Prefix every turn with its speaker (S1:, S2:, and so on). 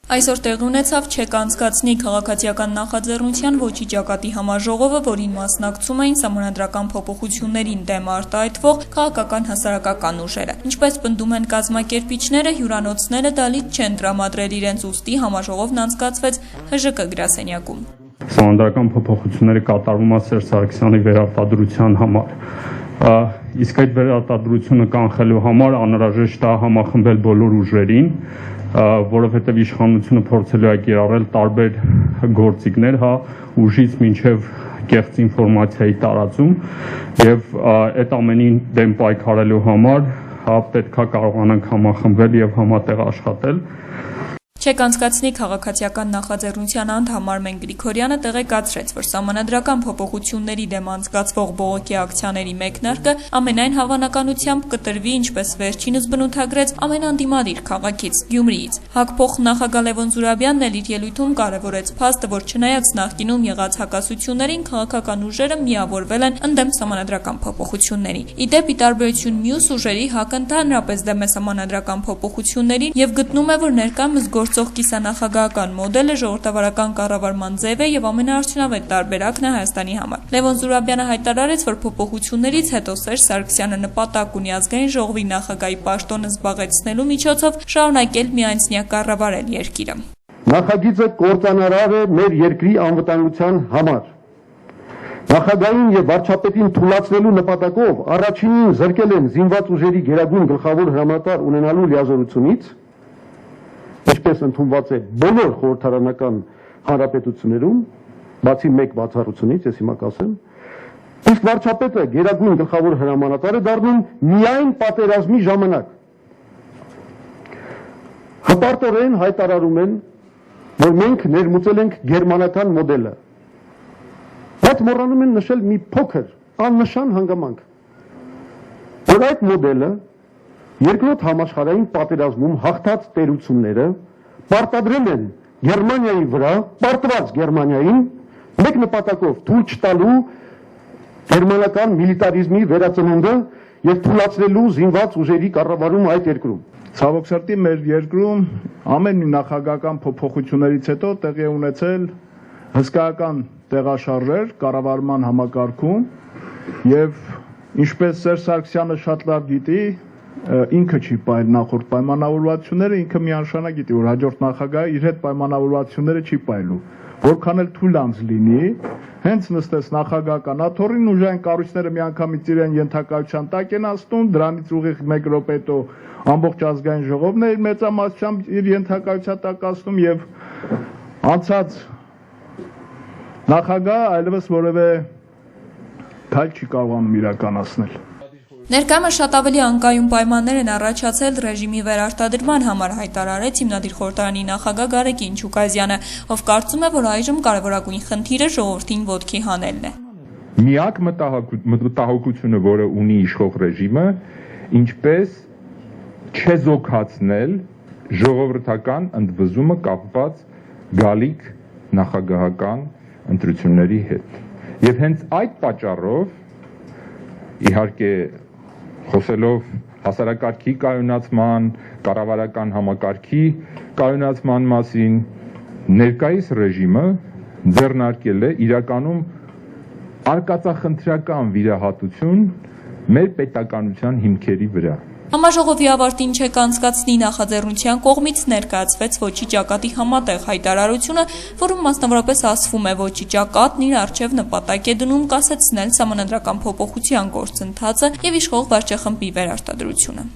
S1: Այսօր տեղի ունեցավ չեք անցկացնի քաղաքացիական նախաձեռնության ոչի ճակատի համաժողովը, որին մասնակցում էին սահմանադրական փոփոխություններին դեմ արտահայտվող քաղաքական հասարակական ուժերը։ Ինչպես պնդում են կազմակերպիչները, հյուրանոցները դալից չեն տրամադրել իրենց, ուստի համաժողովն անցկացվեց ՀԺԿ գրասենյակում։
S2: Սահմանադրական փոփոխությունները կատարվում է Սերժ Սարգսյանի վերարտադրության համար։ Իսկ այդ վերարտադրությունը կանխելու համար անհրաժեշտ է համախմբել բոլոր ուժերին, որովհետև իշխանությունը փորձելու է կիրառել տարբեր գործիքներ, ուժից մինչև կեղծ ինֆորմացիայի տարածում, եւ այդ ամենին դեմ պայքարելու համար պետք է կարողանանք համախմբվել եւ համատեղ աշխատել։
S1: Չեք անցկացնի քաղաքացիական նախաձեռնության անդամ Արմեն Գրիգորյանը տեղեկացրեց, որ սահմանադրական փոփոխությունների դեմ անցկացվող բողոքի ակցիաների մեկնարկը ամենայն հավանականությամբ կտրվի, ինչպես վերջինս բնութագրեց, ամենաանդիմադիր քաղաքից՝ Գյումրիից։ ՀԱԿ նախագահ Լևոն Զուրաբյանն էլ իր ելույթում կարևորեց փաստը, որ չնայած նախկինում եղած հակասություններին, քաղաքական ուժերը միավորվել են ընդդեմ սահմանադրական փոփոխությունների։ Ի դեպ, ի տարբերություն մյուս ուժերի, ՀԱԿ-ը ընդհանրապես դեմ է սահմանադրական փոփոխություններին եւ գտնում է, որ ներկայումս գործող կիսանախագահական մոդելը ժողովրդավարական կառավարման ձև է եւ ամենաարդյունավետ տարբերակն է Հայաստանի համար։ Լևոն Զուրաբյանը հայտարարեց, որ փոփոխություններից հետո Սերժ Սարգսյանը նպատակ ունի ազգային ժողովի նախագահի պաշտոնը զբաղեցնելու միջոցով շարունակել միայնձնյա կառավարել երկիրը։
S3: Նախագիծը կործանարար է մեր երկրի անվտանգության համար։ Նախագահին եւ վարչապետին թույլատնելու նպատակով առաջինին զրկել են զինված ուժերի գերագույն գլխավոր հրամանատար ունենալու լիազորությունից, ինչպես ընդունված է բոլոր խորհրդարանական հանրապետություններում, բացի մեկ բացառությունից, ես հիմա կասեմ, իսկ վարչապետը գերագույն գլխավոր հրամանատարը դառնում միայն պատերազմի ժամանակ։ Հպարտորեն հայտարարում են, որ մենք ներմուծել ենք գերմանական մոդելը, բայց մոռանում են նշել մի փոքր աննշան հանգամանք, որ այդ մոդելը երկրորդ համաշխարհային պատերազմում հաղթած տերությունները պարտադրել են Գերմանիայի վրա, պարտված Գերմանիային, մեկ նպատակով թույլ չտալու գերմանական միլիտարիզմի վերածնունդը եւ թույլատնելու զինված ուժերի կառավարումը այդ երկրում։
S4: Ցավոք սրտի մեր երկրում ամեն նախագահական փոփոխություններից հետո տեղի է ունեցել հսկայական տեղաշարժեր կառավարման համակարգում եւ ինչպես Սերժ Սարգսյանը շատ լավ գիտի, ինքը չի պայել նախորդ պայմանավորվածությունները, ինքը միանշանակ գիտի, որ հաջորդ նախագահը իր հետ պայմանավորվածությունները չի պայելու, որքան էլ թույլ անձ լինի, հենց նստես նախագահական աթոռին, ուժային կառույցները միանգամից իրեն ենթակայության տակ են ասնում, դրանից ուղիղ 1 րոպե հետո ամբողջ ազգային ժողովն է իր մեծամասնությամբ իր ենթակայության տակ ասնում եւ անցած նախագահը այլևս որևէ քայլ չի կարողանում իրականացնել։
S1: Ներկայումս շատ ավելի անկայուն պայմաններ են առաջացել ռեժիմի վերարտադրման համար, հայտարարեց հիմնադիր խորհրդարանի նախագահ Գարեկ Ինչուկազյանը, ով կարծում է, որ այժմ կարևորագույն խնդիրը ժողովրդին ոտքի հանելն է։
S5: Միակ մտահոգությունը, որը ունի իշխող ռեժիմը, ինչպես չեզոքացնել ժողովրդական ընդվզումը կապված գալիք նախագահական ընտրությունների հետ։ Եվ հենց այդ պատճառով, իհարկե խոսելով հասարակարգի կայունացման, կառավարական համակարգի կայունացման մասին, ներկայիս ռեժիմը ձեռնարկել է իրականում արկածախնդրական վիրահատություն մեր պետականության հիմքերի վրա։
S1: Համաժողովի ավարտին չեք անցկացնի նախաձեռնության կողմից ներկայացվեց ոչի ճակատի համատեղ հայտարարությունը, որում մասնավորապես ասվում է ոչի ճակատն իր առջև նպատակ է դնում կասեցնել սահմանադրական փոփոխության գործընթացը եւ իշխող վարչախմբի վերարտադրությունը։